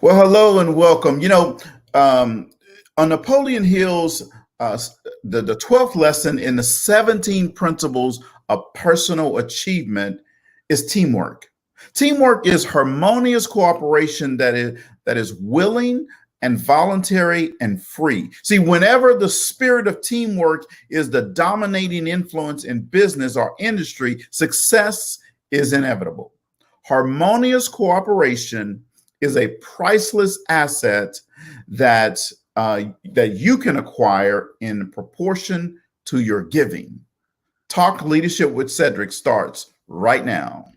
Well, hello and welcome. Um, on Napoleon Hill's the 12th lesson in the 17 principles of personal achievement is teamwork. Teamwork is harmonious cooperation that is willing and voluntary and free. See, whenever the spirit of teamwork is the dominating influence in business or industry, success is inevitable. Harmonious cooperation is a priceless asset that you can acquire in proportion to your giving. Talk Leadership with Cedrick starts right now.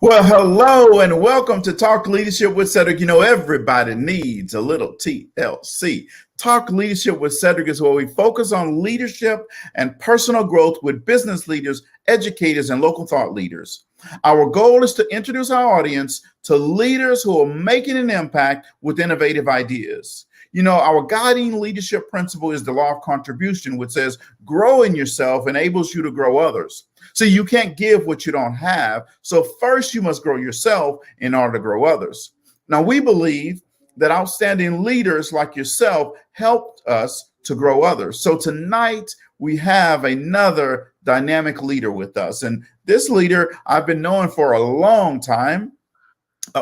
Well, hello and welcome to Talk Leadership with Cedrick. Everybody needs a little TLC. Talk Leadership with Cedrick is where we focus on leadership and personal growth with business leaders, educators, and local thought leaders. Our goal is to introduce our audience to leaders who are making an impact with innovative ideas. Our guiding leadership principle is the law of contribution, which says growing yourself enables you to grow others. So you can't give what you don't have. So first you must grow yourself in order to grow others. Now we believe that outstanding leaders like yourself helped us to grow others. So tonight we have another dynamic leader with us. And this leader I've been knowing for a long time.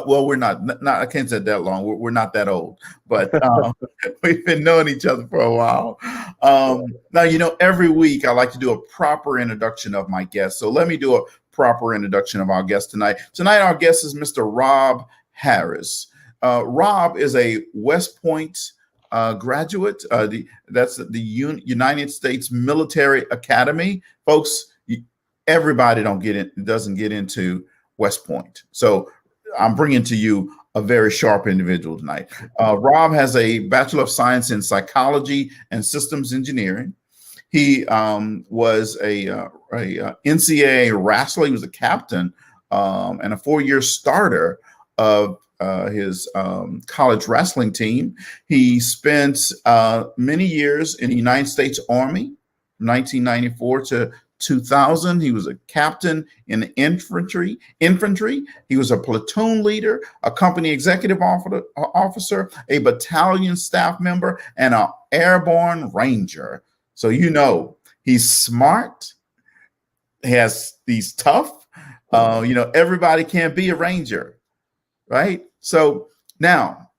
Well, we're not, I can't say that long. We're not that old, but we've been knowing each other for a while. Now, every week I like to do a proper introduction of my guest. So let me do a proper introduction of our guest tonight. Tonight, our guest is Mr. Rob Harris. Rob is a West Point graduate. That's the United States Military Academy. Folks, everybody doesn't get into West Point. So I'm bringing to you a very sharp individual tonight. Rob has a Bachelor of Science in Psychology and Systems Engineering. He was a NCAA wrestler. He was a captain and a 4-year starter of his college wrestling team. He spent many years in the United States Army, 1994 to 2000. He was a captain in the infantry. He was a platoon leader, a company executive officer, a battalion staff member, and an airborne ranger. So he's smart. He's tough. Everybody can't be a ranger, right? So now,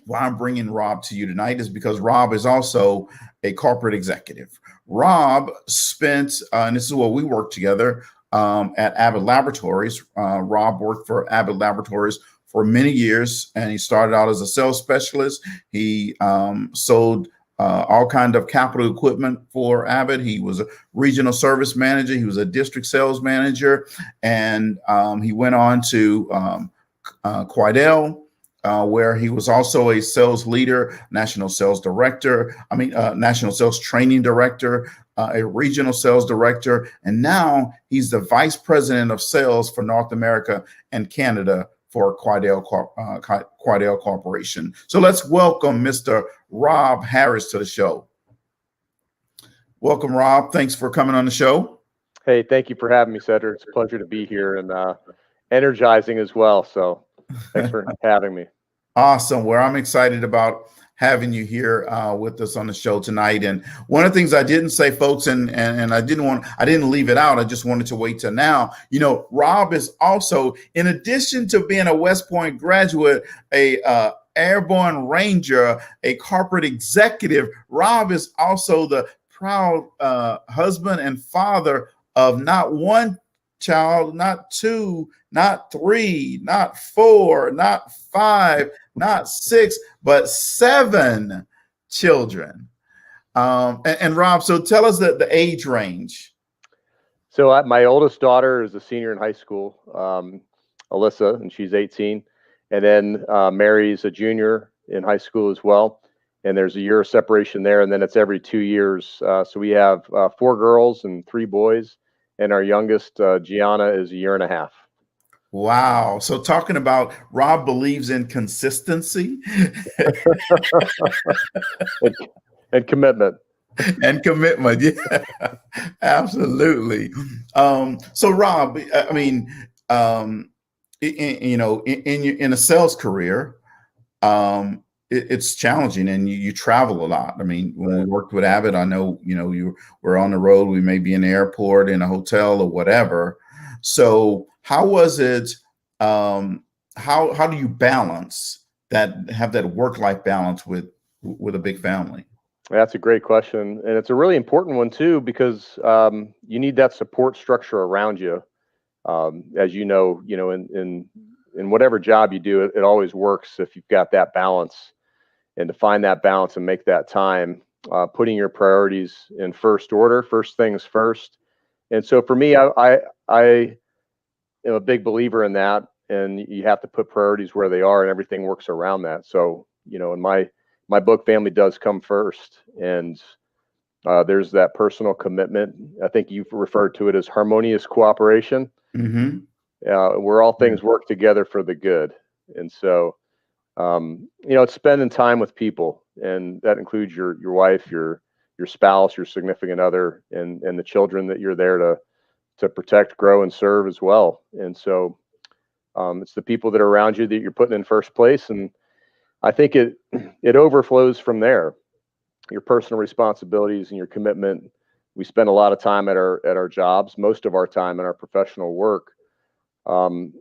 why I'm bringing Rob to you tonight is because Rob is also a corporate executive. Rob spent, and this is where we worked together at Abbott Laboratories. Rob worked for Abbott Laboratories for many years, and he started out as a sales specialist. He sold all kinds of capital equipment for Abbott. He was a regional service manager. He was a district sales manager, and he went on to Quidel, where he was also a sales leader, national sales training director, a regional sales director, and now he's the vice president of sales for North America and Canada for Quidel Corporation. So let's welcome Mr. Rob Harris to the show. Welcome, Rob. Thanks for coming on the show. Hey, thank you for having me, Cedrick. It's a pleasure to be here and energizing as well. So thanks for having me. Awesome. Well, I'm excited about having you here with us on the show tonight. And one of the things I didn't say, folks, and I didn't leave it out. I just wanted to wait till now. Rob is also, in addition to being a West Point graduate, a airborne ranger, a corporate executive. Rob is also the proud husband and father of not one child, not two, not three, not four, not five, not six, but 7 children. And Rob, so tell us the age range. So my oldest daughter is a senior in high school, Alyssa, and she's 18. And then Mary's a junior in high school as well. And there's a year of separation there. And then it's every 2 years. So we have 4 girls and 3 boys. And our youngest, Gianna, is a year and a half. Wow. So talking about Rob believes in consistency and commitment. And commitment. Yeah, absolutely. So Rob, I mean, in a sales career, it's challenging, and you travel a lot. I mean, when we Right. worked with Abbott, I know, you were on the road. We may be in the airport, in a hotel, or whatever. So how was it? How do you balance that, have that work-life balance with a big family? That's a great question, and it's a really important one too because you need that support structure around you. As in whatever job you do, it always works if you've got that balance, and to find that balance and make that time, putting your priorities in first order, first things first. And so for me, I am a big believer in that, and you have to put priorities where they are, and everything works around that. So in my book, family does come first, and there's that personal commitment. I think you've referred to it as harmonious cooperation, Hmm. where all Yeah, things work together for the good. And so, it's spending time with people, and that includes your wife, your spouse, your significant other, and the children that you're there to protect, grow, and serve as well. And so, it's the people that are around you that you're putting in first place, and I think it overflows from there. Your personal responsibilities and your commitment. We spend a lot of time at our jobs, most of our time in our professional work, and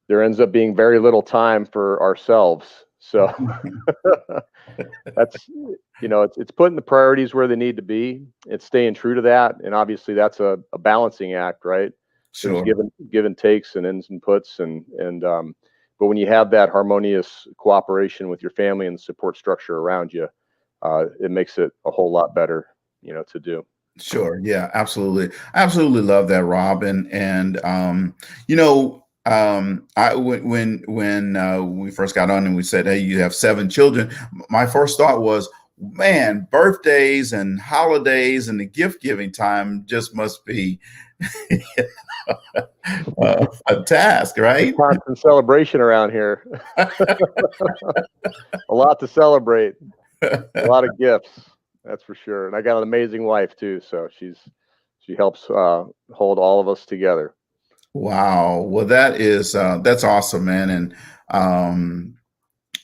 there ends up being very little time for ourselves. So that's it's putting the priorities where they need to be. It's staying true to that, and obviously that's a balancing act, right? There's sure. give and takes and ins and puts, but when you have that harmonious cooperation with your family and the support structure around you, it makes it a whole lot better, to do. Sure. Yeah, absolutely. I absolutely love that, Rob. When we first got on and we said, "Hey, you have 7 children," my first thought was, man, birthdays and holidays and the gift giving time just must be a task, A right? constant celebration around here. A lot to celebrate. A lot of gifts, that's for sure. And I got an amazing wife too, so she helps hold all of us together. Wow. Well, that's awesome, man. And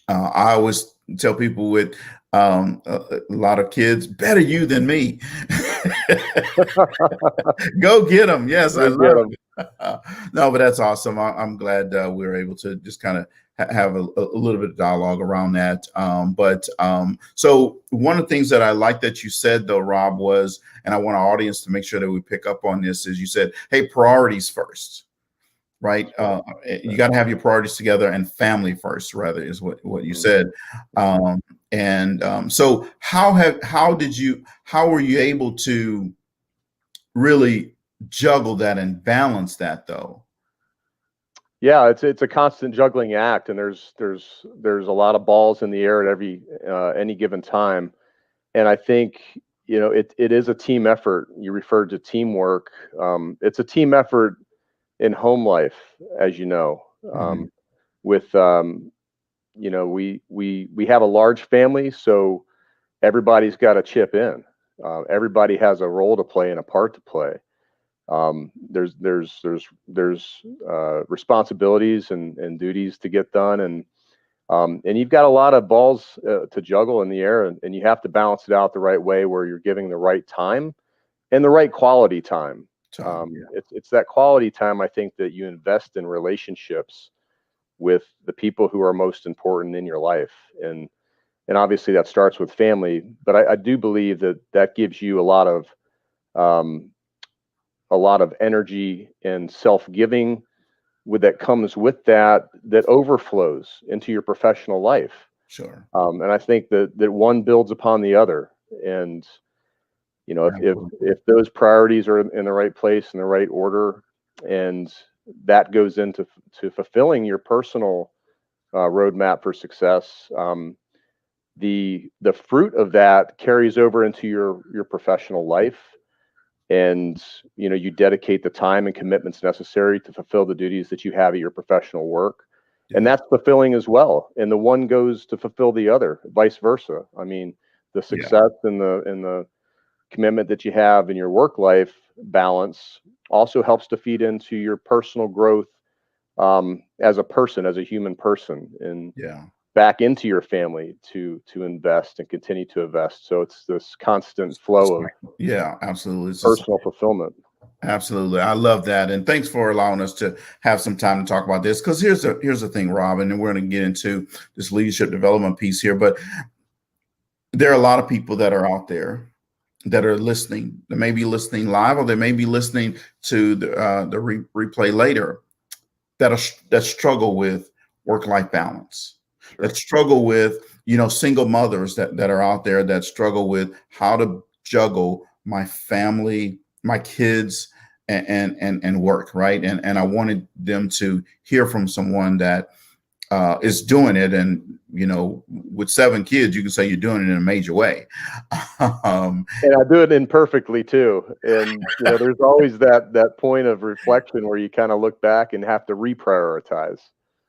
I always tell people with a lot of kids, better you than me. Go get them. Yes, I Go get love them. it. No, but that's awesome. I'm glad we were able to just kind of have a little bit of dialogue around that. So one of the things that I like that you said, though, Rob, was, and I want our audience to make sure that we pick up on this, is you said, hey, priorities first, right? You got to have your priorities together, and family first, rather, is what you Mhm. said. So how were you able to really juggle that and balance that, though? Yeah, it's a constant juggling act, and there's a lot of balls in the air at any given time. And I think it is a team effort. You referred to teamwork. It's a team effort in home life, as you know. Mhm. With we have a large family, so everybody's got to chip in. Everybody has a role to play and a part to play. There's responsibilities and duties to get done, and you've got a lot of balls to juggle in the air, and you have to balance it out the right way where you're giving the right time and the right quality time. Time, yeah, It's that quality time, I think, that you invest in relationships with the people who are most important in your life, and obviously that starts with family. But I do believe that gives you um, a lot of energy and self-giving that comes with that overflows into your professional life. sure. And I think that one builds upon the other. And if those priorities are in the right place, in the right order, and that goes into fulfilling your personal roadmap for success, the fruit of that carries over into your professional life, and you dedicate the time and commitments necessary to fulfill the duties that you have at your professional work, and Yeah, that's fulfilling as well, and the one goes to fulfill the other, vice versa. I mean, the yeah, success and the commitment that you have in your work life balance also helps to feed into your personal growth as a person, as a human person, and Yeah. back into your family to invest and continue to invest. So it's this constant flow of Yeah, absolutely. It's just, personal fulfillment. absolutely. I love that. And thanks for allowing us to have some time to talk about this. Because here's the thing, Robin, and we're going to get into this leadership development piece here. But there are a lot of people that are out there that are listening. They may be listening live, or they may be listening to the replay later, that struggle with work-life balance, Sure. that struggle with, single mothers that are out there that struggle with how to juggle my family, my kids, and work, right? And I wanted them to hear from someone that is doing it. And, with 7 kids, you can say you're doing it in a major way. And I do it imperfectly too. And there's always that point of reflection where you kind of look back and have to reprioritize.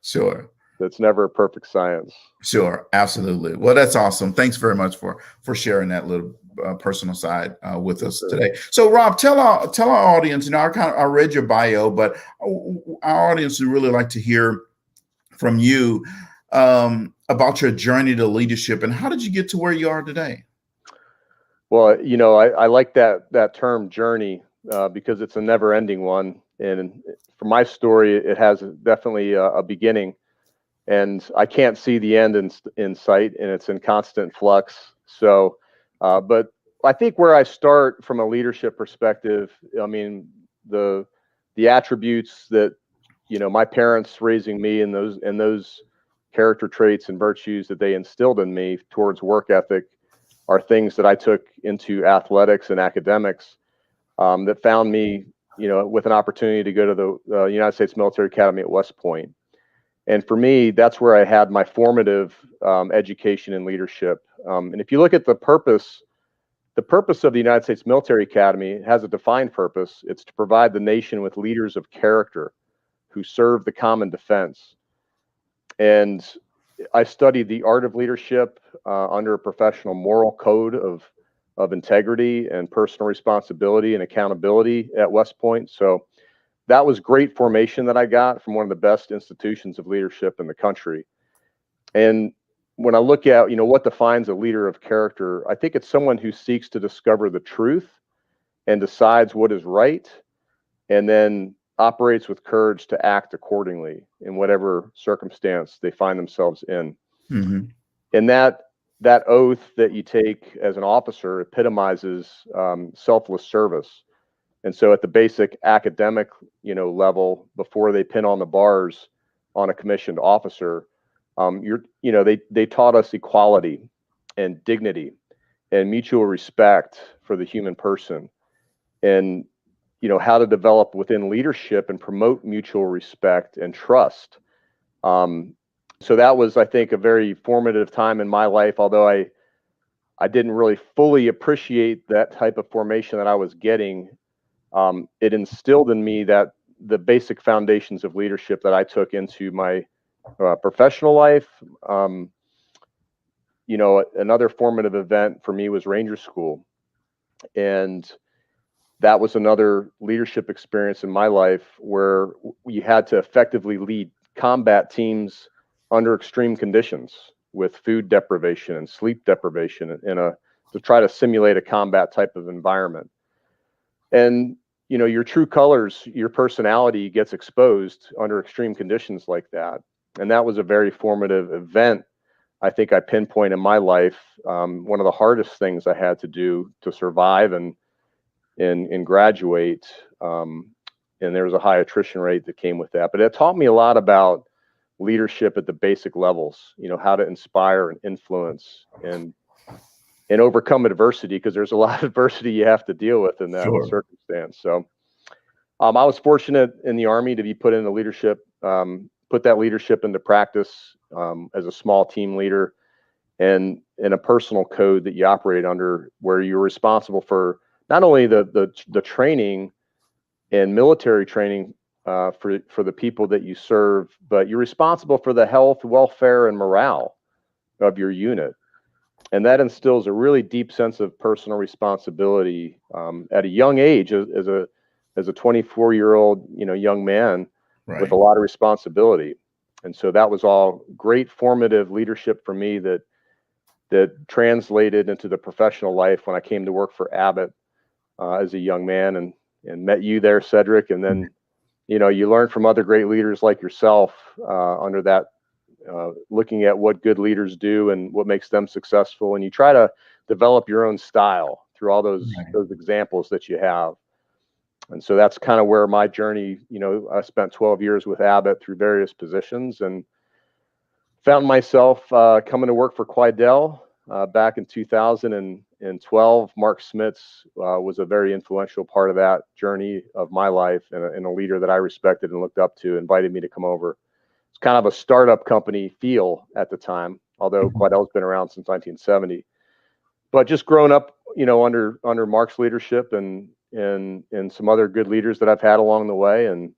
Sure. That's never a perfect science. Sure, absolutely. Well, that's awesome. Thanks very much for sharing that little personal side with us today. So, Rob, tell our audience. I read your bio, but our audience would really like to hear from you about your journey to leadership, and how did you get to where you are today? Well, I like that term journey because it's a never-ending one. And for my story, it has definitely a beginning, and I can't see the end in sight, and it's in constant flux. So, but I think where I start from a leadership perspective, I mean, the attributes that my parents raising me, and those character traits and virtues that they instilled in me towards work ethic are things that I took into athletics and academics that found me, with an opportunity to go to the United States Military Academy at West Point. And for me, that's where I had my formative education in leadership. And if you look at the purpose of the United States Military Academy has a defined purpose. It's to provide the nation with leaders of character who serve the common defense. And I studied the art of leadership under a professional moral code of integrity and personal responsibility and accountability at West Point. So that was great formation that I got from one of the best institutions of leadership in the country. And when I look at, what defines a leader of character, I think it's someone who seeks to discover the truth and decides what is right, and then operates with courage to act accordingly in whatever circumstance they find themselves in. Mm-hmm. And that oath that you take as an officer epitomizes selfless service. And so at the basic academic, level, before they pin on the bars on a commissioned officer, they taught us equality and dignity and mutual respect for the human person, and how to develop within leadership and promote mutual respect and trust. So that was, I think, a very formative time in my life, although I didn't really fully appreciate that type of formation that I was getting. It instilled in me that the basic foundations of leadership that I took into my professional life. Another formative event for me was Ranger School. And that was another leadership experience in my life where you had to effectively lead combat teams under extreme conditions with food deprivation and sleep deprivation to try to simulate a combat type of environment. And your true colors, your personality gets exposed under extreme conditions like that. And that was a very formative event. I think I pinpoint in my life one of the hardest things I had to do to survive and graduate. And there was a high attrition rate that came with that. But it taught me a lot about leadership at the basic levels, how to inspire and influence and overcome adversity, because there's a lot of adversity you have to deal with in that Sure. circumstance. So I was fortunate in the Army to be put into leadership, put that leadership into practice as a small team leader, and in a personal code that you operate under, where you're responsible for not only the training and military training for the people that you serve, but you're responsible for the health, welfare, and morale of your unit. And that instills a really deep sense of personal responsibility at a young age, as a 24-year-old, young man with a lot of responsibility. And so that was all great formative leadership for me that translated into the professional life when I came to work for Abbott as a young man, and met you there, Cedrick. And then, you learn from other great leaders like yourself under that, looking at what good leaders do and what makes them successful. And you try to develop your own style through all those examples that you have. And so that's kind of where my journey, I spent 12 years with Abbott through various positions, and found myself coming to work for Quidel back in 2012. Mark Smits was a very influential part of that journey of my life, and a leader that I respected and looked up to, invited me to come over. It's kind of a startup company feel at the time, although Quidel's been around since 1970. But just growing up, under Mark's leadership and some other good leaders that I've had along the way, and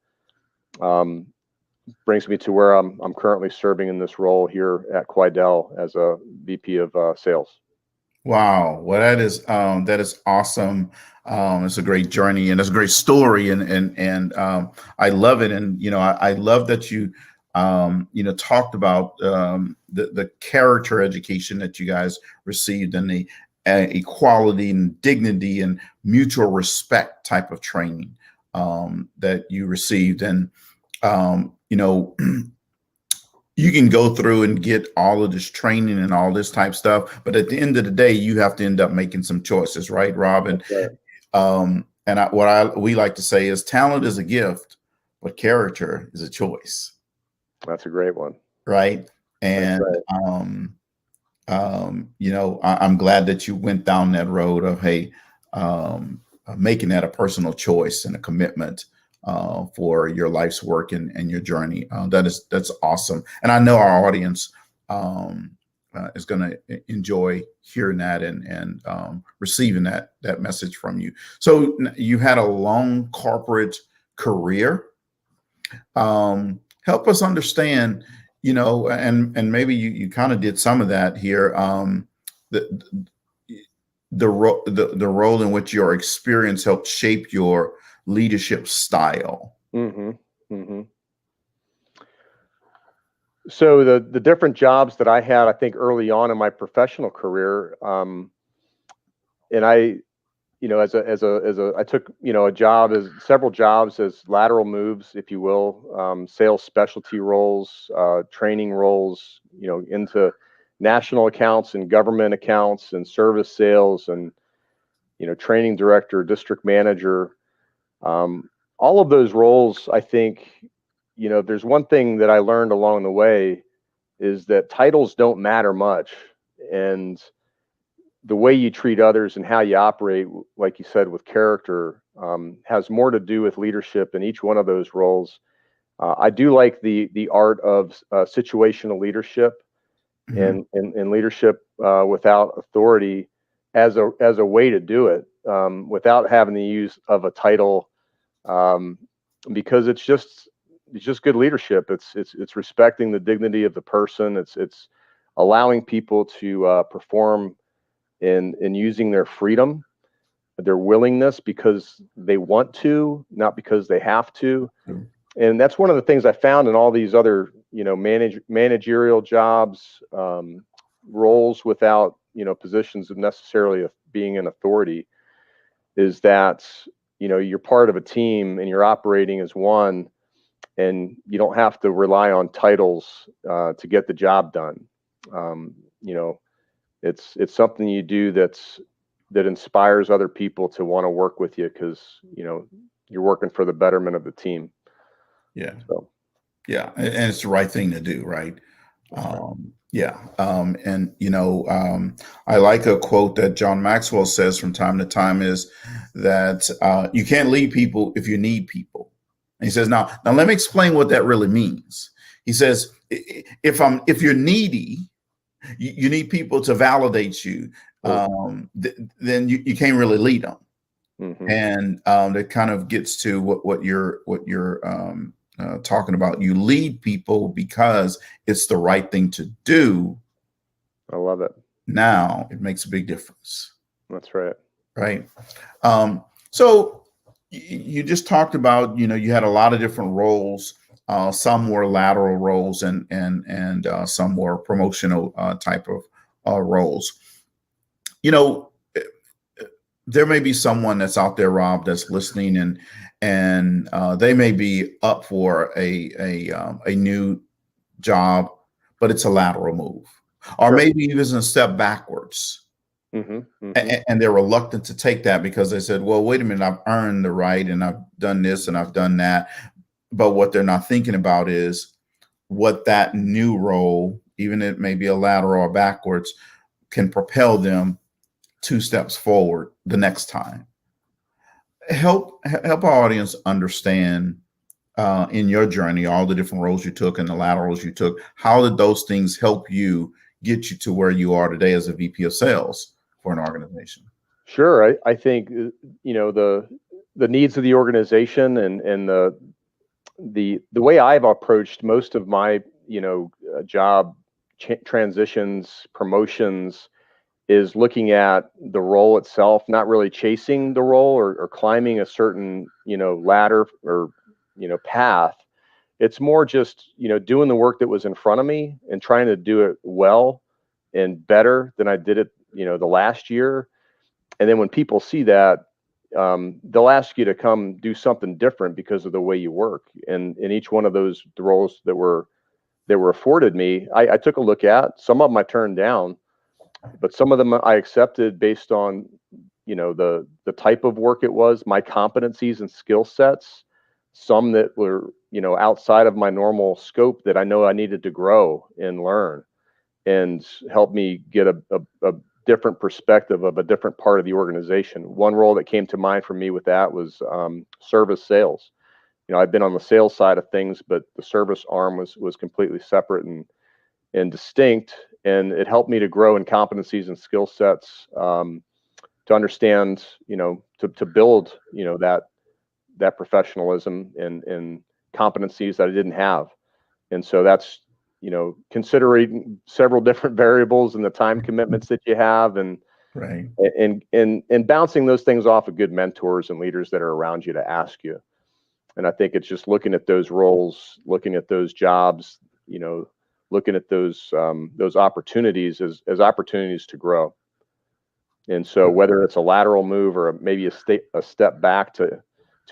brings me to where I'm currently serving in this role here at Quidel as a VP of sales. Wow. Well, that is awesome. It's a great journey, and it's a great story, and I love it. And I love that you talked about the character education that you guys received, and the equality and dignity and mutual respect type of training that you received. And you can go through and get all of this training and all this type stuff, but at the end of the day, you have to end up making some choices, right, Rob? And we like to say is talent is a gift, but character is a choice. That's a great one, right? And I'm glad that you went down that road of making that a personal choice and a commitment for your life's work and your journey. That's awesome. And I know our audience is going to enjoy hearing that and receiving that message from you. So you had a long corporate career. Help us understand, and maybe you kind of did some of that here. The role in which your experience helped shape your leadership style. So the different jobs that I had, I think early on in my professional career, and I, I took, several jobs as lateral moves, if you will, sales specialty roles, training roles, into national accounts and government accounts and service sales and, training director, district manager. All of those roles, I think, there's one thing that I learned along the way is that titles don't matter much. And the way you treat others and how you operate, like you said, with character, has more to do with leadership in each one of those roles. I do like the art of situational leadership and leadership without authority as a way to do it, without having the use of a title, because it's just good leadership. It's respecting the dignity of the person. It's allowing people to perform in using their freedom, their willingness, because they want to, not because they have to. And that's one of the things I found in all these other, managerial jobs, roles without, positions of necessarily being an authority, is that, you're part of a team and you're operating as one, and you don't have to rely on titles to get the job done. It's something you do that inspires other people to want to work with you, because you're working for the betterment of the team. Yeah. So. Yeah, and it's the right thing to do, right? I like a quote that John Maxwell says from time to time, is that you can't lead people if you need people. And he says, now let me explain what that really means. He says, if you're needy, you need people to validate you, then you can't really lead them. And that kind of gets to what you're talking about. You lead people because it's the right thing to do. I love it. now it makes a big difference. That's right. Right. So you just talked about, you had a lot of different roles. Some were lateral roles and some were promotional type of roles. There may be someone that's out there, Rob, that's listening, and they may be up for a new job, but it's a lateral move, or Sure. maybe even a step backwards. And they're reluctant to take that because they said, well, wait a minute, I've earned the right and I've done this and I've done that. But what they're not thinking about is what that new role, even it may be a lateral or backwards, can propel them 2 steps forward the next time. Help our audience understand in your journey, all the different roles you took and the laterals you took. How did those things help you get you to where you are today as a VP of sales for an organization? Sure. I think, the needs of the organization and the way I've approached most of my, job transitions, promotions, is looking at the role itself, not really chasing the role or climbing a certain, ladder or, path. It's more just, doing the work that was in front of me and trying to do it well and better than I did it, the last year. And then when people see that, they'll ask you to come do something different because of the way you work. And in each one of those roles that were afforded me, I took a look at. Some of them I turned down, but some of them I accepted based on, the type of work it was, my competencies and skill sets. Some that were, outside of my normal scope that I know I needed to grow and learn and help me get a different perspective of a different part of the organization. One role that came to mind for me with that was service sales. I've been on the sales side of things, but the service arm was completely separate and distinct, and it helped me to grow in competencies and skill sets, to understand, to build, that professionalism and competencies that I didn't have. And so that's, considering several different variables and the time commitments that you have, and Right. and bouncing those things off of good mentors and leaders that are around you to ask you. And I think it's just looking at those roles, looking at those jobs, looking at those opportunities as opportunities to grow. And so whether it's a lateral move or maybe a step back to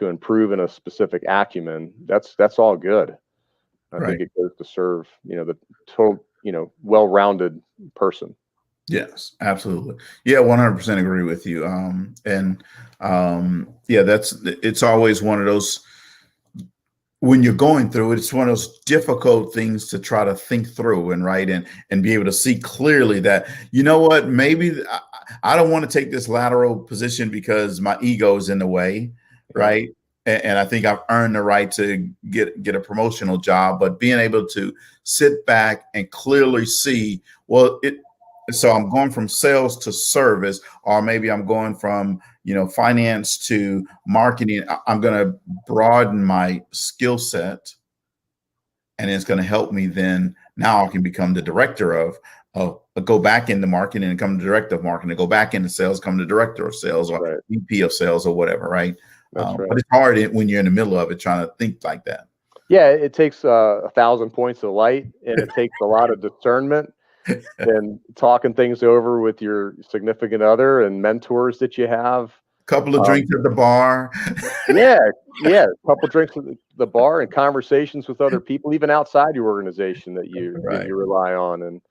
improve in a specific acumen, that's all good. I think it goes to serve, the total, well-rounded person. Yes, absolutely. Yeah, 100% agree with you. Yeah, it's always one of those, when you're going through it, it's one of those difficult things to try to think through and be able to see clearly that, what, maybe I don't want to take this lateral position because my ego is in the way, right? And I think I've earned the right to get a promotional job, but being able to sit back and clearly see, so I'm going from sales to service, or maybe I'm going from, finance to marketing. I'm going to broaden my skill set, and it's going to help me then. Now I can become the director of go back into marketing and become the director of marketing, go back into sales, come the director of sales or VP of sales or whatever, right? But it's hard when you're in the middle of it trying to think like that. Yeah, it takes 1,000 points of light, and it takes a lot of discernment and talking things over with your significant other and mentors that you have. Couple of drinks at the bar. Yeah, a couple of drinks at the bar and conversations with other people, even outside your organization that you rely on. And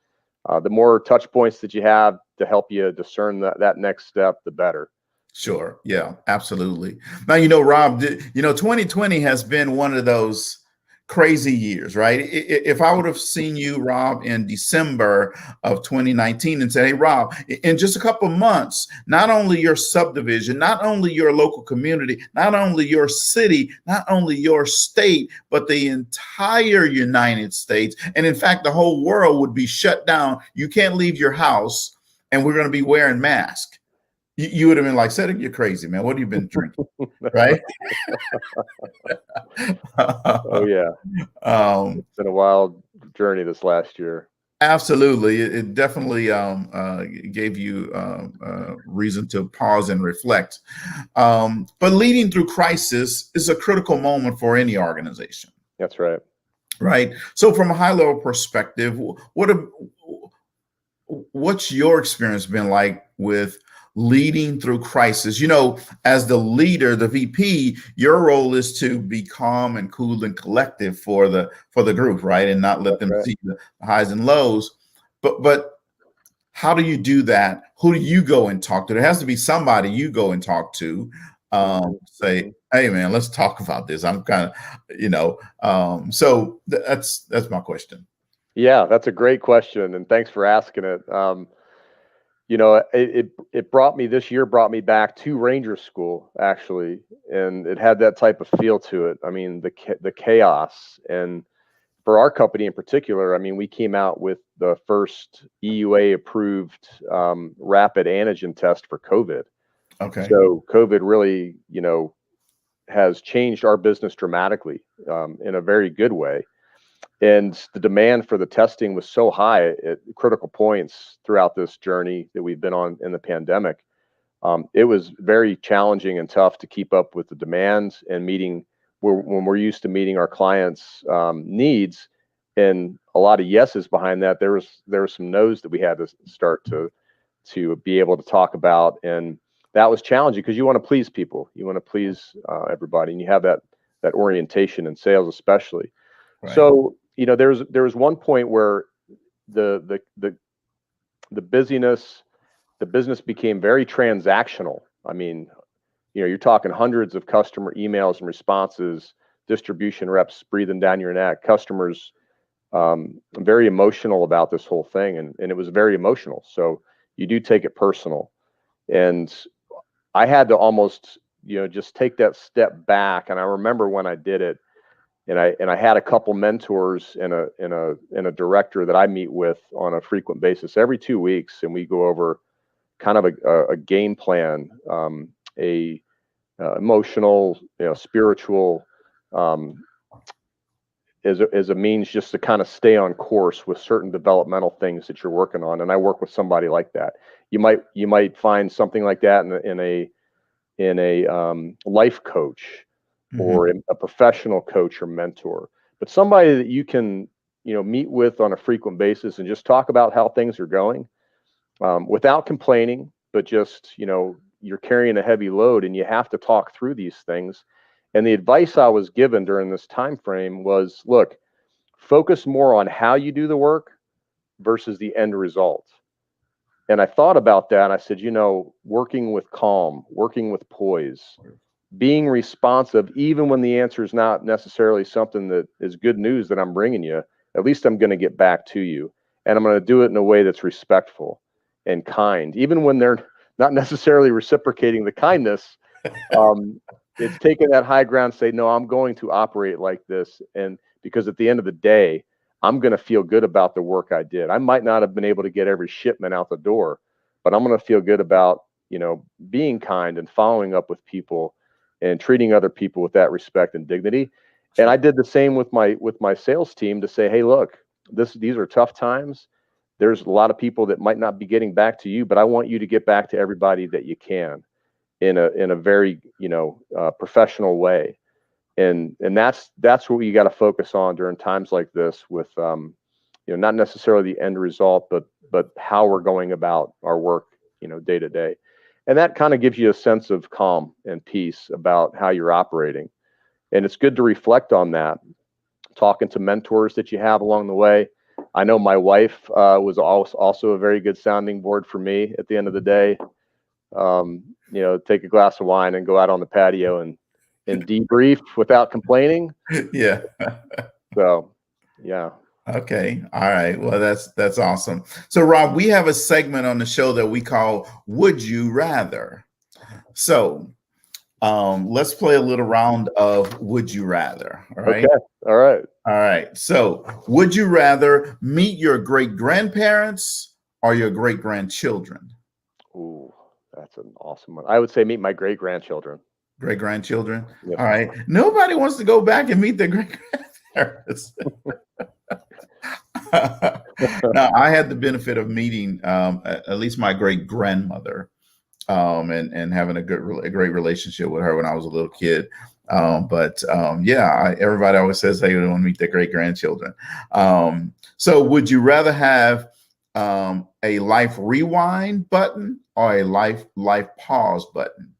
the more touch points that you have to help you discern that next step, the better. Sure. Yeah, absolutely. Now, Rob, 2020 has been one of those crazy years, right? If I would have seen you, Rob, in December of 2019 and said, hey, Rob, in just a couple of months, not only your subdivision, not only your local community, not only your city, not only your state, but the entire United States, and in fact, the whole world would be shut down. You can't leave your house, and we're going to be wearing masks. You would have been like, Cedrick, you're crazy, man. What have you been drinking? Right? Oh, yeah. It's been a wild journey this last year. Absolutely. It definitely gave you reason to pause and reflect. But leading through crisis is a critical moment for any organization, That's right. right? So, from a high level perspective, what's your experience been like with leading through crisis? You know, as the leader, the VP, your role is to be calm and cool and collective for the group, right? And not let That's them right. see the highs and lows. But how do you do that? Who do you go and talk to? There has to be somebody you go and talk to. Say, Mhm. hey man, let's talk about this. I'm kind of, so that's my question. Yeah, that's a great question, and thanks for asking it. It brought me this year brought me back to Ranger School actually, and it had that type of feel to it. I mean, the chaos, and for our company in particular, I mean, we came out with the first EUA approved rapid antigen test for COVID. Okay. So COVID really, has changed our business dramatically in a very good way. And the demand for the testing was so high at critical points throughout this journey that we've been on in the pandemic. It was very challenging and tough to keep up with the demands and meeting when we're used to meeting our clients' needs, and a lot of yeses behind that. There was some no's that we had to start to be able to talk about, and that was challenging because you want to please people, you want to please everybody, and you have that orientation in sales, especially. Right. So there was one point where the the the the busyness, the business became very transactional. I mean, you're talking hundreds of customer emails and responses, distribution reps breathing down your neck, customers very emotional about this whole thing, and it was very emotional. So you do take it personal, and I had to almost just take that step back. And I remember when I did it, and I had a couple mentors and a director that I meet with on a frequent basis every 2 weeks, and we go over kind of a game plan, a emotional, spiritual, um, as a means just to kind of stay on course with certain developmental things that you're working on. And I work with somebody like that. You might find something like that in a life coach Mhm. or a professional coach or mentor, but somebody that you can meet with on a frequent basis and just talk about how things are going, without complaining, but just you're carrying a heavy load and you have to talk through these things. And the advice I was given during this time frame was, look, focus more on how you do the work versus the end result. And I thought about that and I said, working with calm, working with poise, being responsive, even when the answer is not necessarily something that is good news that I'm bringing you, at least I'm going to get back to you. And I'm going to do it in a way that's respectful and kind, even when they're not necessarily reciprocating the kindness. It's taking that high ground, say, no, I'm going to operate like this. And because at the end of the day, I'm going to feel good about the work I did. I might not have been able to get every shipment out the door, but I'm going to feel good about, being kind and following up with people and treating other people with that respect and dignity. And I did the same with my sales team to say, hey, look, these are tough times. There's a lot of people that might not be getting back to you, but I want you to get back to everybody that you can in a very professional way. And that's what you got to focus on during times like this, with not necessarily the end result, but how we're going about our work day to day. And that kind of gives you a sense of calm and peace about how you're operating. And it's good to reflect on that, talking to mentors that you have along the way. I know my wife was also a very good sounding board for me at the end of the day. Take a glass of wine and go out on the patio and debrief without complaining. Yeah. So, yeah. Okay. All right. Well, that's awesome. So, Rob, we have a segment on the show that we call "Would You Rather." So, let's play a little round of "Would You Rather." All Okay. right. All right. All right. So, would you rather meet your great grandparents or your great grandchildren? Ooh, that's an awesome one. I would say meet my great grandchildren. Great grandchildren. Yes. All right. Nobody wants to go back and meet their great grandparents. Now, I had the benefit of meeting at least my great grandmother, and having a great relationship with her when I was a little kid. Yeah, everybody always says they want to meet their great grandchildren. So, would you rather have a life rewind button or a life pause button?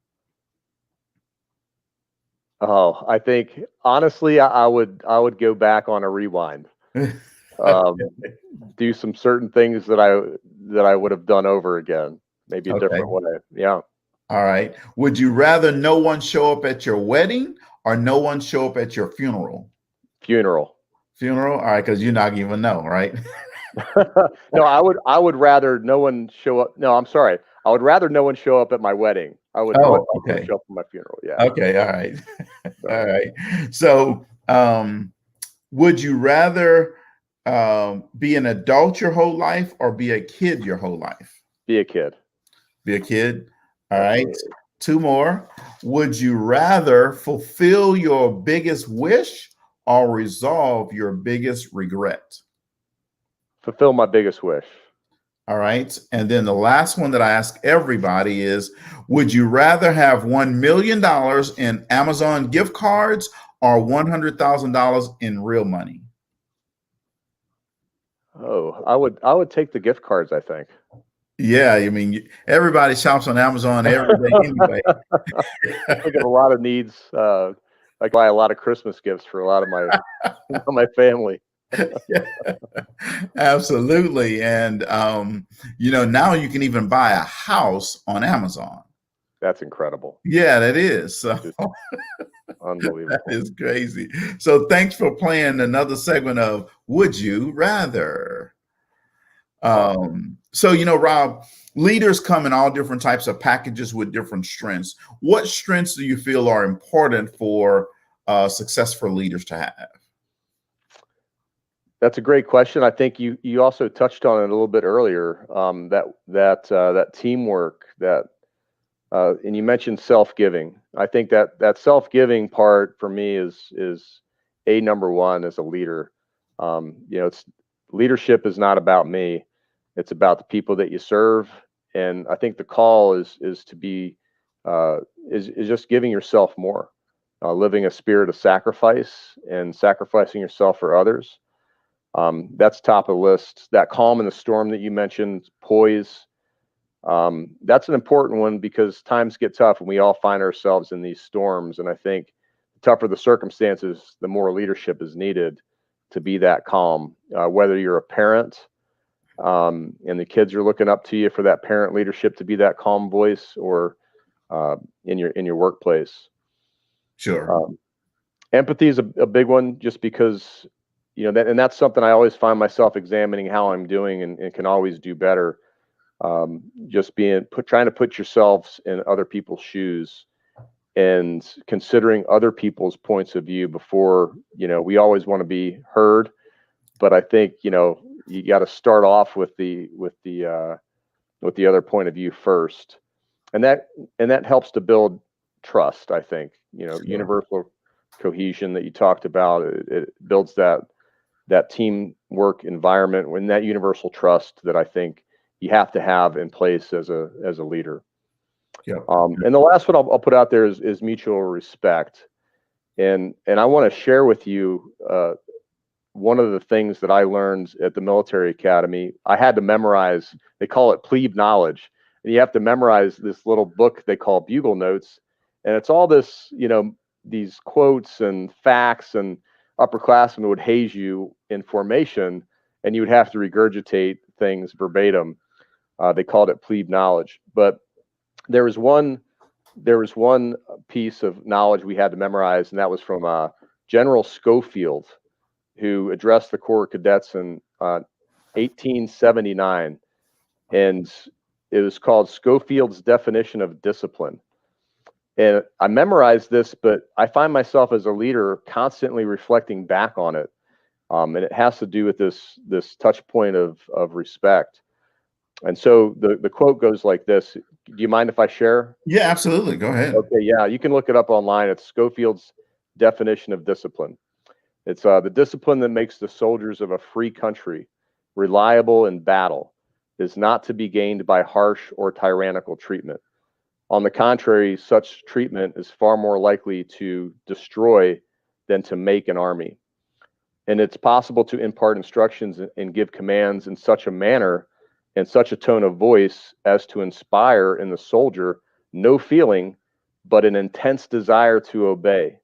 Oh, I think honestly, I would go back on a rewind. Do some certain things that I would have done over again, maybe a Okay. different way. Yeah. All right. Would you rather no one show up at your wedding or no one show up at your funeral? Funeral. Funeral. All right, because you're not even know, right? No, I would rather no one show up. No, I'm sorry. I would rather no one show up at my wedding. I would much Oh, rather okay. show up at my funeral. Yeah. Okay. All right. All Sorry. right. So, would you rather be an adult your whole life or be a kid your whole life? Be a kid. Be a kid. All right. Absolutely. Two more. Would you rather fulfill your biggest wish or resolve your biggest regret? Fulfill my biggest wish. All right. And then the last one that I ask everybody is, would you rather have $1 million in Amazon gift cards or $100,000 in real money? Oh, I would take the gift cards, I think. Yeah, I mean, everybody shops on Amazon every day anyway. I think of a lot of needs. I buy a lot of Christmas gifts for a lot of my family. Yeah, absolutely. And now you can even buy a house on Amazon. That's incredible. Yeah, that is. So Just unbelievable. that is crazy. So thanks for playing another segment of Would You Rather? Rob, leaders come in all different types of packages with different strengths. What strengths do you feel are important for successful leaders to have? That's a great question. I think you also touched on it a little bit earlier. That teamwork, and you mentioned self-giving. I think that self-giving part for me is a number one as a leader. It's leadership is not about me. It's about the people that you serve. And I think the call is to be is just giving yourself more, living a spirit of sacrifice and sacrificing yourself for others. That's top of the list. That calm in the storm that you mentioned, poise. That's an important one because times get tough and we all find ourselves in these storms. And I think the tougher the circumstances, the more leadership is needed to be that calm. Whether you're a parent and the kids are looking up to you for that parent leadership to be that calm voice, or in your workplace. Sure. Empathy is a big one, just because that's something I always find myself examining how I'm doing, and can always do better. Just trying to put yourselves in other people's shoes and considering other people's points of view before, we always want to be heard, but I think, you got to start off with the other point of view first. And that helps to build trust, I think. Sure. Universal cohesion that you talked about, it builds that teamwork environment, when that universal trust that I think you have to have in place as a leader. Yep. And the last one I'll put out there is mutual respect. And I want to share with you one of the things that I learned at the military academy. I had to memorize, they call it plebe knowledge. And you have to memorize this little book they call Bugle Notes. And it's all this, these quotes and facts, and upperclassmen would haze you in formation, and you would have to regurgitate things verbatim. They called it plebe knowledge. But there was one piece of knowledge we had to memorize, and that was from General Schofield, who addressed the Corps of Cadets in 1879, and it was called Schofield's Definition of Discipline. And I memorized this, but I find myself as a leader constantly reflecting back on it, and it has to do with this touch point of respect. And so the quote goes like this. Do you mind if I share? Yeah, absolutely. Go ahead. Okay, yeah, you can look it up online. It's Schofield's Definition of Discipline. It's the discipline that makes the soldiers of a free country reliable in battle, is not to be gained by harsh or tyrannical treatment. On the contrary, such treatment is far more likely to destroy than to make an army. And it's possible to impart instructions and give commands in such a manner and such a tone of voice as to inspire in the soldier no feeling, but an intense desire to obey,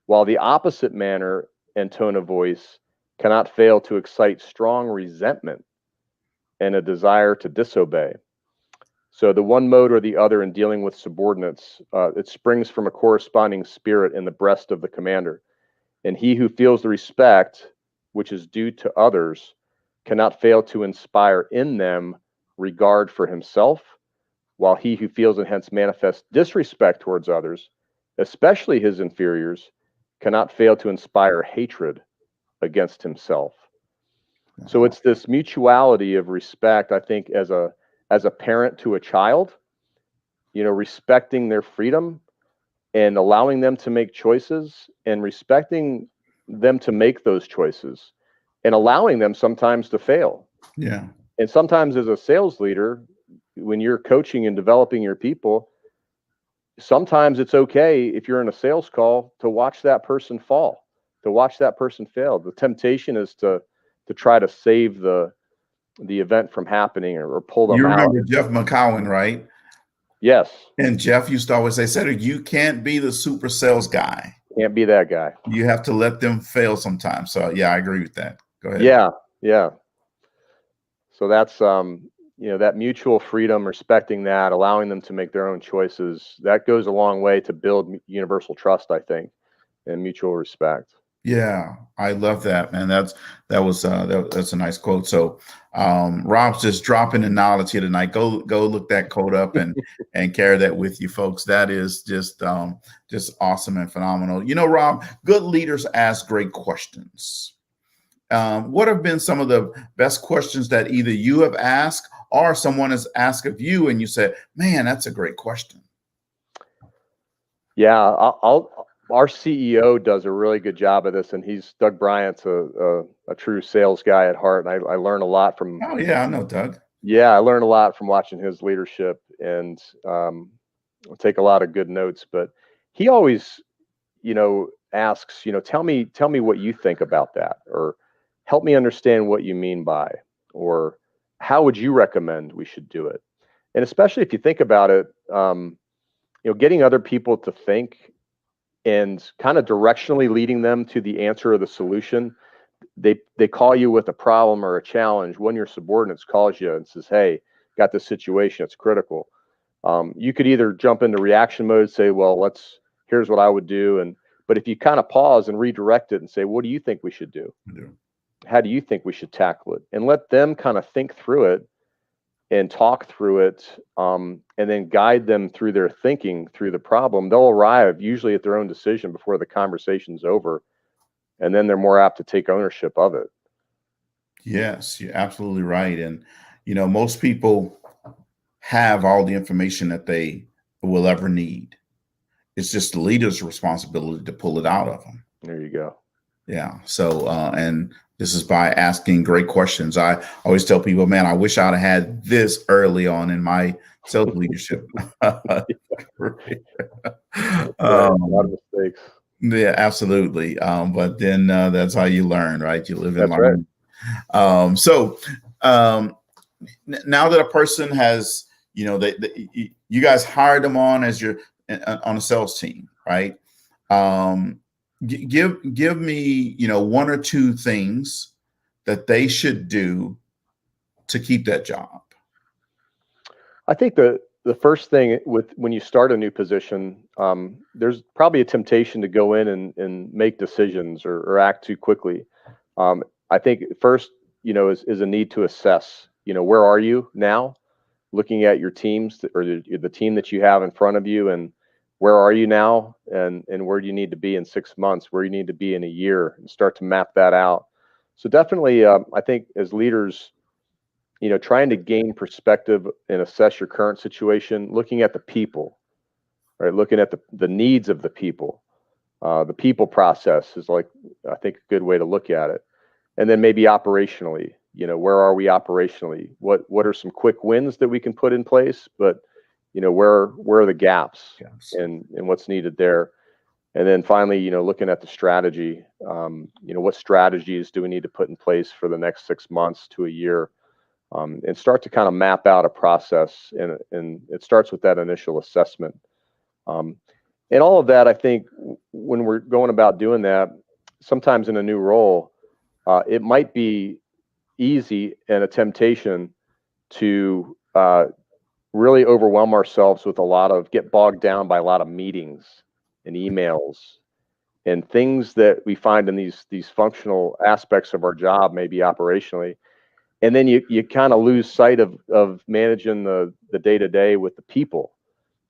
while the opposite manner and tone of voice cannot fail to excite strong resentment and a desire to disobey. So the one mode or the other in dealing with subordinates, it springs from a corresponding spirit in the breast of the commander. And he who feels the respect which is due to others cannot fail to inspire in them regard for himself, while he who feels and hence manifests disrespect towards others, especially his inferiors, cannot fail to inspire hatred against himself. So it's this mutuality of respect, I think, as a parent to a child, respecting their freedom and allowing them to make choices and respecting them to make those choices and allowing them sometimes to fail. Yeah. And sometimes as a sales leader, when you're coaching and developing your people, sometimes it's okay if you're in a sales call to watch that person fall, to watch that person fail. The temptation is to try to save the event from happening or pull them You out. remember Jeff McCowan, right? Yes. And Jeff used to always say, Cedrick, you can't be the super sales guy. Can't be that guy. You have to let them fail sometimes. So yeah, I agree with that. Go ahead. Yeah. So that's that mutual freedom, respecting that, allowing them to make their own choices, that goes a long way to build universal trust, I think, and mutual respect. Yeah, I love that, man. That's a nice quote. So Rob's just dropping the knowledge here tonight. Go look that quote up and carry that with you, folks. That is just awesome and phenomenal. Rob, good leaders ask great questions. What have been some of the best questions that either you have asked or someone has asked of you and you said, man, that's a great question? Yeah, our CEO does a really good job of this, and Doug Bryant's a true sales guy at heart, and I learn a lot from. Oh yeah, I know Doug. Yeah, I learn a lot from watching his leadership, and take a lot of good notes. But he always, asks, tell me what you think about that, or help me understand what you mean by, or how would you recommend we should do it? And especially if you think about it, getting other people to think and kind of directionally leading them to the answer or the solution. They call you with a problem or a challenge. One of your subordinates calls you and says, hey, got this situation, it's critical. You could either jump into reaction mode, say, well, here's what I would do. But if you kind of pause and redirect it and say, what do you think we should do? How do you think we should tackle it? And let them kind of think through it and talk through it, and then guide them through their thinking through the problem. They'll arrive usually at their own decision before the conversation's over, and then they're more apt to take ownership of it. Yes, you're absolutely right. And, most people have all the information that they will ever need. It's just the leader's responsibility to pull it out of them. There you go. Yeah. So, and this is by asking great questions. I always tell people, man, I wish I'd have had this early on in my sales leadership. A lot of mistakes. Yeah, absolutely. But then that's how you learn, right? You live and That's learn. Right. So now that a person has, you guys hired them on as on a sales team, right? Give me, one or two things that they should do to keep that job. I think the first thing when you start a new position, there's probably a temptation to go in and make decisions or act too quickly. I think first, is a need to assess, where are you now? Looking at your teams or the team that you have in front of you, and where are you now, and where do you need to be in 6 months, where you need to be in a year, and start to map that out. So definitely, I think as leaders, trying to gain perspective and assess your current situation, looking at the people, right? Looking at the needs of the people process is I think a good way to look at it. And then maybe operationally, where are we operationally? What are some quick wins that we can put in place? But where are the gaps Yes. and what's needed there? And then finally, looking at the strategy, what strategies do we need to put in place for the next 6 months to a year, and start to kind of map out a process. And it starts with that initial assessment. And all of that, I think, when we're going about doing that, sometimes in a new role, it might be easy and a temptation to really overwhelm ourselves with get bogged down by a lot of meetings and emails and things that we find in these functional aspects of our job, maybe operationally. And then you kind of lose sight of managing the day-to-day with the people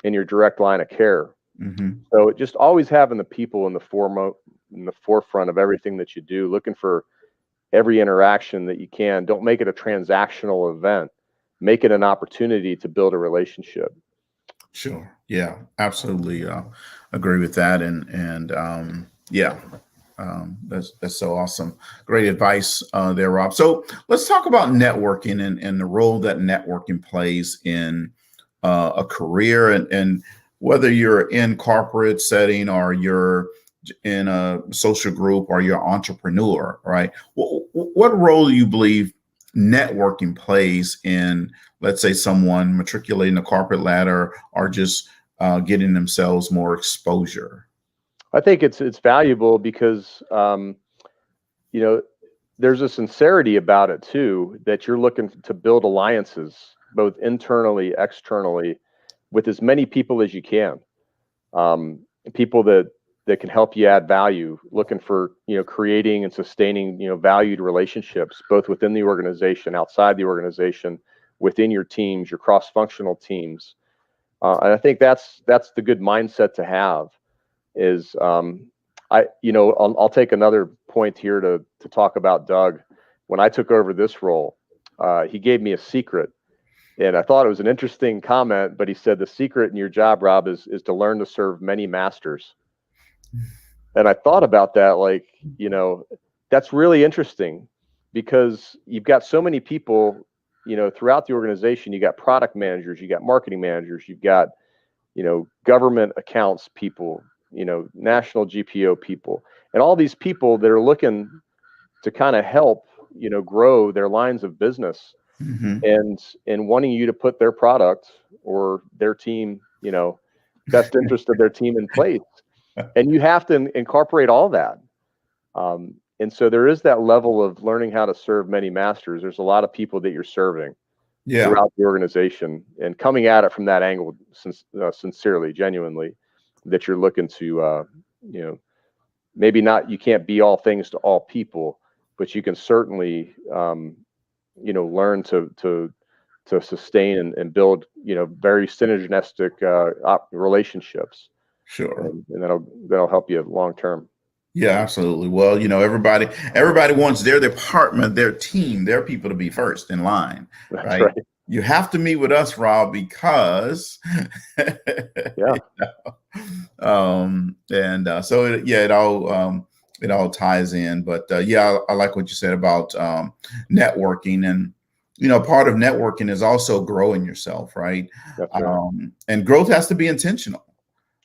in your direct line of care. Mm-hmm. So just always having the people in the forefront of everything that you do, looking for every interaction that you can. Don't make it a transactional event. Make it an opportunity to build a relationship. Sure. Yeah, absolutely. Agree with that. And yeah, that's so awesome. Great advice there, Rob. So let's talk about networking and the role that networking plays in a career, and whether you're in corporate setting or you're in a social group or you're an entrepreneur, right? What role do you believe networking plays in, let's say, someone matriculating the corporate ladder or just getting themselves more exposure? I think it's valuable because there's a sincerity about it too, that you're looking to build alliances both internally, externally, with as many people as you can. People that can help you add value, looking for creating and sustaining valued relationships both within the organization, outside the organization, within your teams, your cross-functional teams. And I think that's the good mindset to have. Is I'll take another point here to talk about Doug. When I took over this role, he gave me a secret, and I thought it was an interesting comment. But he said the secret in your job, Rob, is to learn to serve many masters. And I thought about that, like, that's really interesting, because you've got so many people, throughout the organization. You got product managers, you got marketing managers, you've got, government accounts people, national GPO people, and all these people that are looking to kind of help, grow their lines of business, Mm-hmm. and wanting you to put their product or their team, best interest of their team in place. And you have to incorporate all that. And so there is that level of learning how to serve many masters. There's a lot of people that you're serving throughout the organization, and coming at it from that angle, sincerely, genuinely, that you're looking to, maybe not, you can't be all things to all people, but you can certainly, learn to sustain and build, very synergistic relationships. Sure. And that'll help you long term. Yeah, absolutely. Well, everybody wants their department, their team, their people to be first in line, That's right? right. You have to meet with us, Rob, because Yeah. So it all ties in. But yeah, I like what you said about networking, and part of networking is also growing yourself, right? That's right. And growth has to be intentional.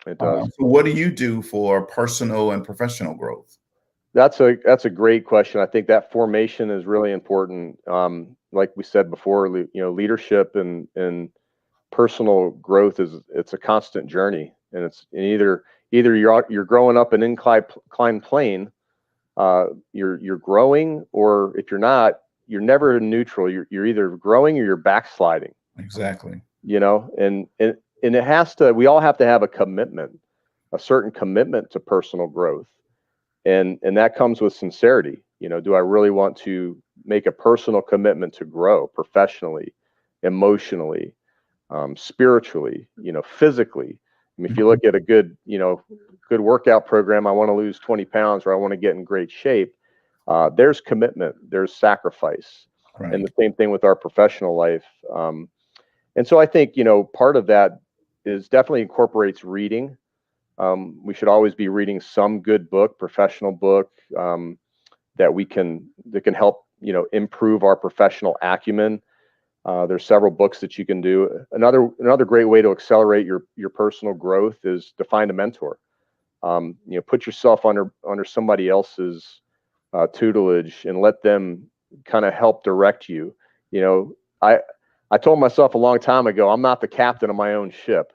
It does. So what do you do for personal and professional growth? That's a great question. I think that formation is really important. Like we said before, leadership and personal growth it's a constant journey, and either you're growing up an inclined plane, you're growing, or if you're not, you're never in neutral. You're either growing or you're backsliding. Exactly. And it has to. We all have to have a certain commitment to personal growth, and that comes with sincerity. Do I really want to make a personal commitment to grow professionally, emotionally, spiritually, physically? I mean, if you look at a good workout program, I want to lose 20 pounds, or I want to get in great shape. There's commitment, there's sacrifice, Right. and the same thing with our professional life. And so I think, part of that is definitely incorporates reading. We should always be reading some good book, professional book, that can help improve our professional acumen. There's several books that you can do. Another great way to accelerate your personal growth is to find a mentor. Put yourself under somebody else's tutelage and let them kind of help direct you. I told myself a long time ago, I'm not the captain of my own ship,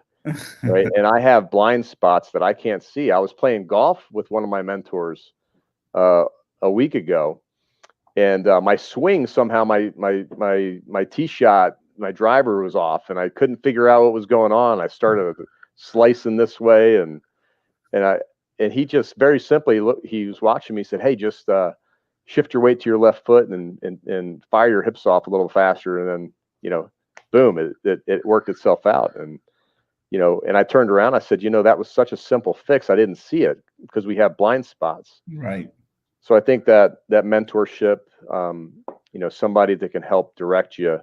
right? And I have blind spots that I can't see. I was playing golf with one of my mentors a week ago, and my swing somehow, my tee shot, my driver was off, and I couldn't figure out what was going on. I started slicing this way, and he just very simply he was watching me, said, "Hey, just shift your weight to your left foot and fire your hips off a little faster," and then boom, it worked itself out. And and I turned around, I said, that was such a simple fix. I didn't see it because we have blind spots. Right. So I think that mentorship, somebody that can help direct you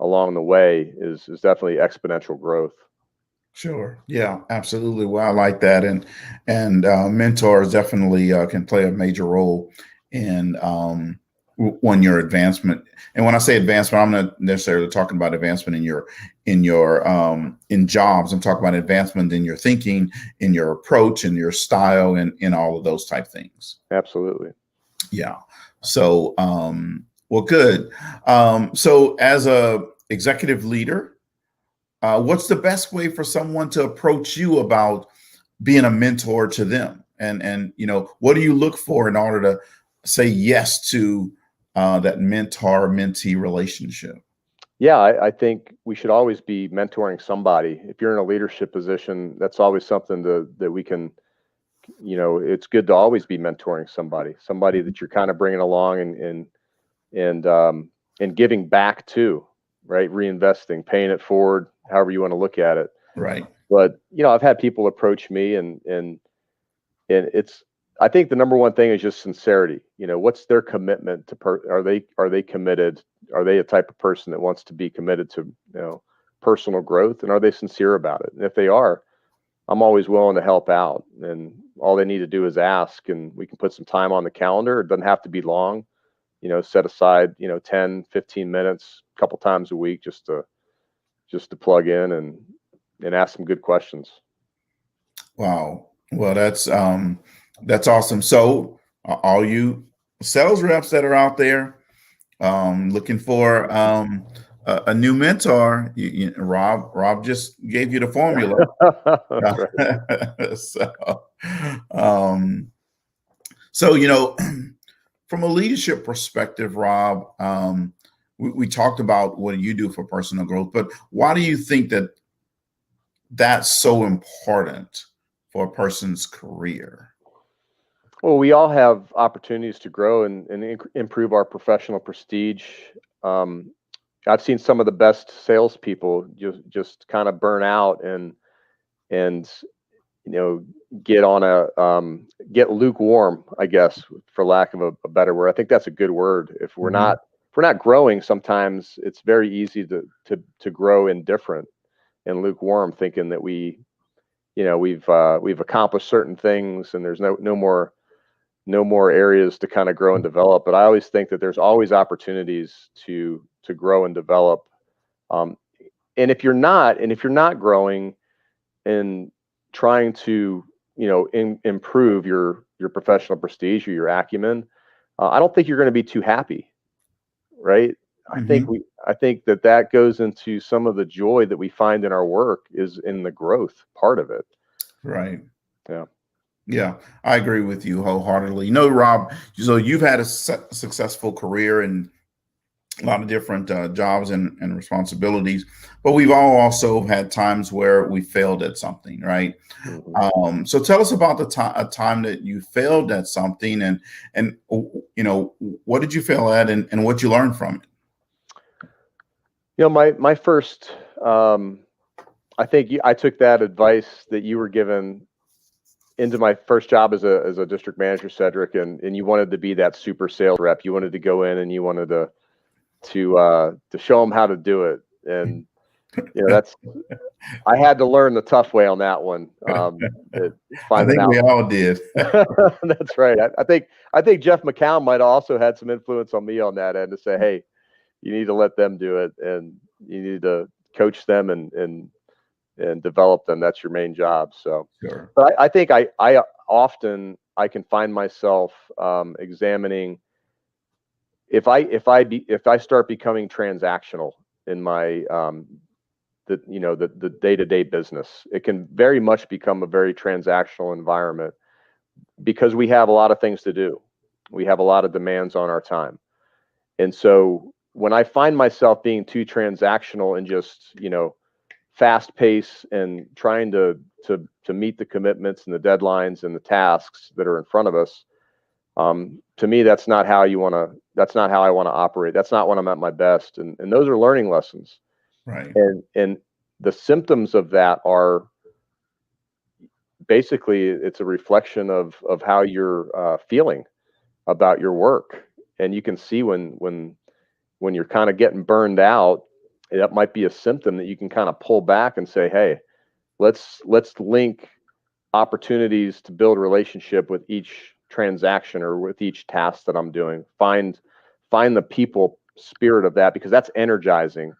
along the way is definitely exponential growth. Sure. Yeah, absolutely. Well, I like that. And mentors definitely can play a major role in when your advancement. And when I say advancement, I'm not necessarily talking about advancement in jobs. I'm talking about advancement in your thinking, in your approach, in your style, and in all of those type things. Absolutely. Yeah. So, well, good. So as a executive leader, what's the best way for someone to approach you about being a mentor to them? And what do you look for in order to say yes to that mentor-mentee relationship? Yeah, I think we should always be mentoring somebody. If you're in a leadership position, that's always something that we can, it's good to always be mentoring somebody that you're kind of bringing along and giving back to, right? Reinvesting, paying it forward, however you want to look at it. Right. But, I've had people approach me and I think the number one thing is just sincerity. What's their commitment to are they committed? Are they a type of person that wants to be committed to, personal growth, and are they sincere about it? And if they are, I'm always willing to help out, and all they need to do is ask, and we can put some time on the calendar. It doesn't have to be long, set aside, 10, 15 minutes, a couple times a week, just to plug in and ask some good questions. Wow. Well, that's awesome. So all you sales reps that are out there looking for a new mentor, Rob just gave you the formula. So from a leadership perspective, Rob, we talked about what you do for personal growth, but why do you think that that's so important for a person's career? Well, we all have opportunities to grow and improve our professional prestige. I've seen some of the best salespeople just kind of burn out and get lukewarm, I guess, for lack of a better word. I think that's a good word. If we're not growing, sometimes it's very easy to grow indifferent and lukewarm, thinking that we've accomplished certain things and there's no more areas to kind of grow and develop. But I always think that there's always opportunities to grow and develop. And if you're not growing and trying to improve your professional prestige or your acumen, I don't think you're going to be too happy, right? I think that goes into some of the joy that we find in our work is in the growth part of it. Right. Yeah. Yeah, I agree with you wholeheartedly. Rob, so you've had a successful career in a lot of different jobs and responsibilities, but we've all also had times where we failed at something, right? Mm-hmm. So tell us about a time that you failed at something, and what did you fail at, and what you learned from it? My first, I think I took that advice that you were given into my first job as a district manager, Cedrick, and you wanted to be that super sales rep. You wanted to go in and you wanted to show them how to do it. And That's, I had to learn the tough way on that one. I think we all did. That's right. I think Jeff McCown might have also had some influence on me on that end to say, hey, you need to let them do it, and you need to coach them and develop them. That's your main job. So, Sure. but I think I often I can find myself examining if I start becoming transactional in my the day-to-day business. It can very much become a very transactional environment because we have a lot of things to do. We have a lot of demands on our time. And so when I find myself being too transactional and just, fast pace and trying to meet the commitments and the deadlines and the tasks that are in front of us, to me, that's not how I want to operate. That's not when I'm at my best. And those are learning lessons. Right. And the symptoms of that are basically it's a reflection of how you're feeling about your work. And you can see when you're kind of getting burned out, that might be a symptom that you can kind of pull back and say, hey, let's link opportunities to build relationship with each transaction or with each task that I'm doing. Find the people spirit of that, because that's energizing.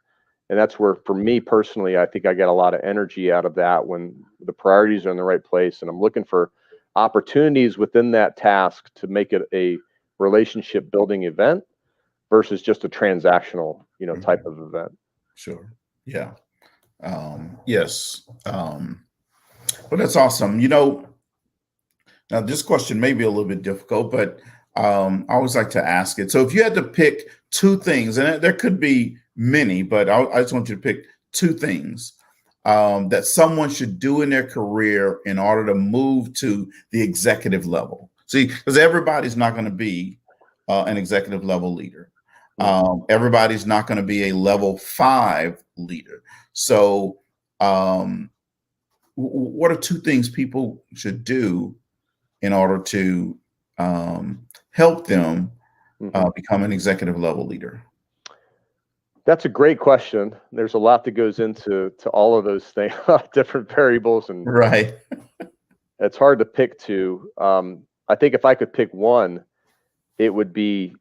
And that's where, for me personally, I think I get a lot of energy out of that when the priorities are in the right place and I'm looking for opportunities within that task to make it a relationship building event versus just a transactional, type of event. Sure. Yeah. Yes. Well, that's awesome. Now this question may be a little bit difficult, but I always like to ask it. So if you had to pick two things, and there could be many, but I just want you to pick two things that someone should do in their career in order to move to the executive level. See, because everybody's not going to be an executive level leader. Everybody's not going to be a level 5 leader. So what are two things people should do in order to help them become an executive level leader? That's a great question. There's a lot that goes into all of those things, different variables, and right. It's hard to pick two. I think if I could pick one, it would be,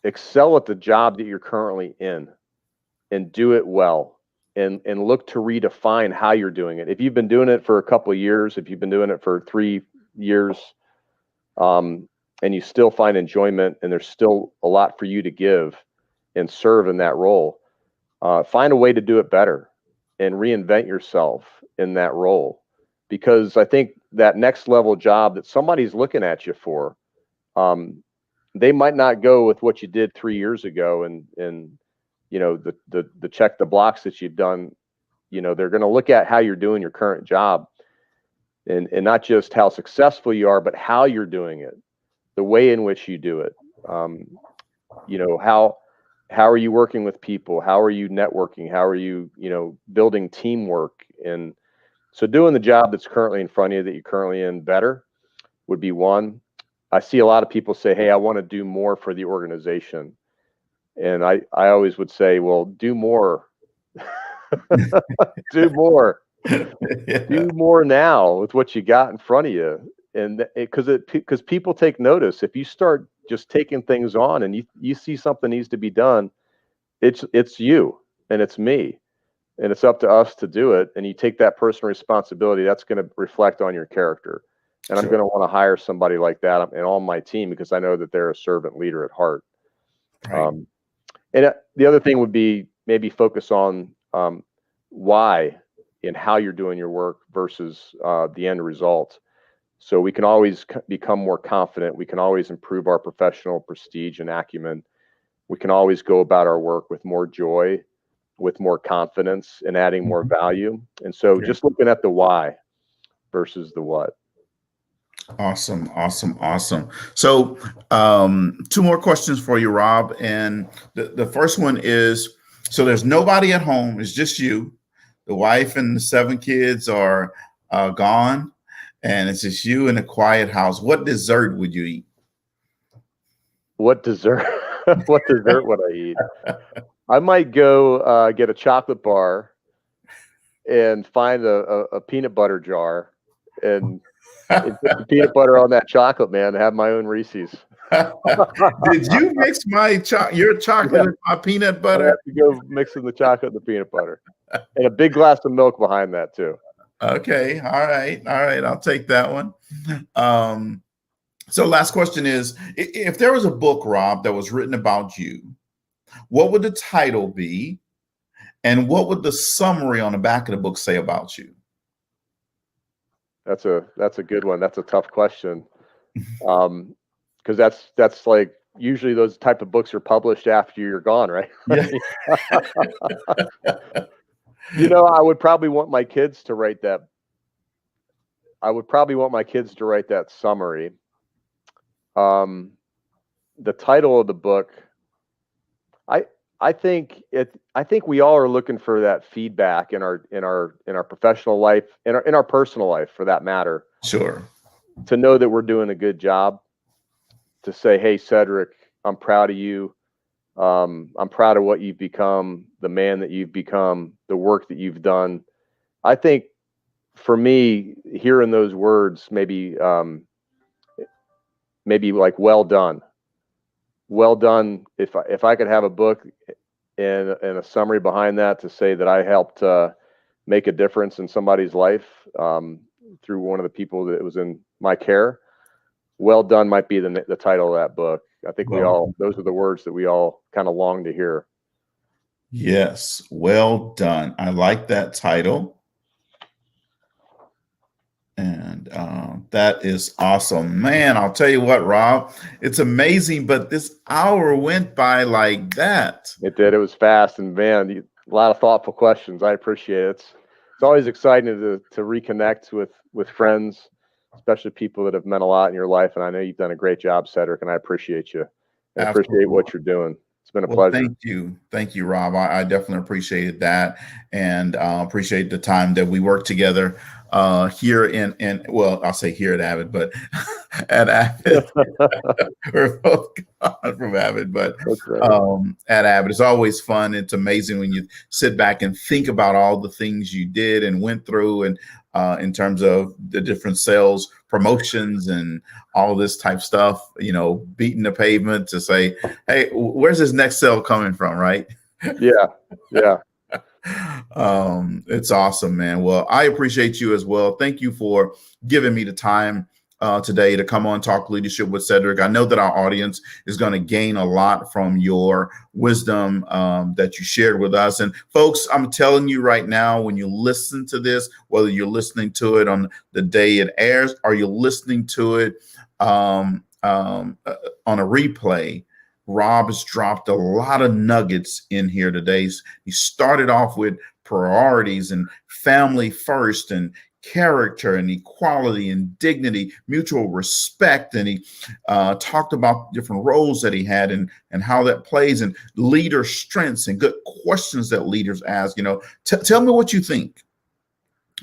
excel at the job that you're currently in and do it well, and look to redefine how you're doing it. If you've been doing it for a couple of years, if you've been doing it for 3 years, and you still find enjoyment and there's still a lot for you to give and serve in that role, find a way to do it better and reinvent yourself in that role. Because I think that next level job that somebody's looking at you for, they might not go with what you did 3 years ago and the check the blocks that you've done. They're going to look at how you're doing your current job and not just how successful you are, but how you're doing it, the way in which you do it. How are you working with people? How are you networking? How are you, building teamwork? And so doing the job that's currently in front of you that you're currently in better would be one. I see a lot of people say, hey, I want to do more for the organization. And I always would say, well, do more. Do more. Yeah. Do more now with what you got in front of you. And because people take notice. If you start just taking things on and you see something needs to be done, it's you and it's me. And it's up to us to do it. And you take that personal responsibility, that's going to reflect on your character. And I'm going to want to hire somebody like that on my team because I know that they're a servant leader at heart. Right. And the other thing would be maybe focus on why and how you're doing your work versus the end result. So we can always become more confident. We can always improve our professional prestige and acumen. We can always go about our work with more joy, with more confidence, and adding more value. And so just looking at the why versus the what. Awesome. So 2 more questions for you, Rob. And the first one is, so there's nobody at home. It's just you. The wife and the 7 kids are gone. And it's just you in a quiet house. What dessert would you eat? What dessert? What dessert would I eat? I might go get a chocolate bar and find a peanut butter jar and put the peanut butter on that chocolate, man, and have my own Reese's. Did you mix your chocolate Yeah. and my peanut I butter? have to go mixing the chocolate and the peanut butter, and a big glass of milk behind that too. Okay, all right, I'll take that one. So last question is, if there was a book, Rob, that was written about you, what would the title be? And what would the summary on the back of the book say about you? That's a good one. That's a tough question. Because that's like usually those type of books are published after you're gone, right? Yeah. I would probably want my kids to write that. I would probably want my kids to write that summary. The title of the book, I think we all are looking for that feedback in our professional life, in our personal life, for that matter. Sure. To know that we're doing a good job. To say, hey, Cedrick, I'm proud of you. I'm proud of what you've become, the man that you've become, the work that you've done. I think for me, hearing those words, maybe like, well done. Well done. If I could have a book and a summary behind that to say that I helped make a difference in somebody's life through one of the people that was in my care, well done might be the title of that book. I think those are the words that we all kind of long to hear. Yes, well done. I like that title. And that is awesome, man. I'll tell you what, Rob, it's amazing, but this hour went by like that. It did. It was fast, and man, a lot of thoughtful questions. I appreciate it. It's always exciting to reconnect with friends, especially people that have meant a lot in your life. And I know you've done a great job, Cedrick, and I appreciate you. I appreciate what you're doing. It's been a pleasure. Thank you, Rob. I definitely appreciated that, and appreciate the time that we worked together here in well, I'll say here at Avid, but at Avid. We're both gone from Avid, but at Avid, it's always fun. It's amazing when you sit back and think about all the things you did and went through, and in terms of the different sales promotions and all this type stuff, beating the pavement to say, hey, where's this next sale coming from, right? Yeah. It's awesome, man. Well, I appreciate you as well. Thank you for giving me the time today to come on Talk Leadership with Cedrick. I know that our audience is going to gain a lot from your wisdom that you shared with us. And folks, I'm telling you right now, when you listen to this, whether you're listening to it on the day it airs or you're listening to it on a replay, Rob has dropped a lot of nuggets in here today. He started off with priorities and family first and character and equality and dignity, mutual respect. And he talked about different roles that he had and how that plays, and leader strengths and good questions that leaders ask. Tell me what you think.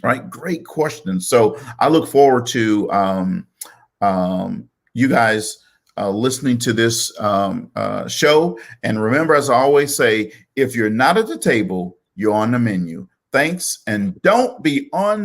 Right? Great questions. So I look forward to you guys listening to this show. And remember, as I always say, if you're not at the table, you're on the menu. Thanks. And don't be on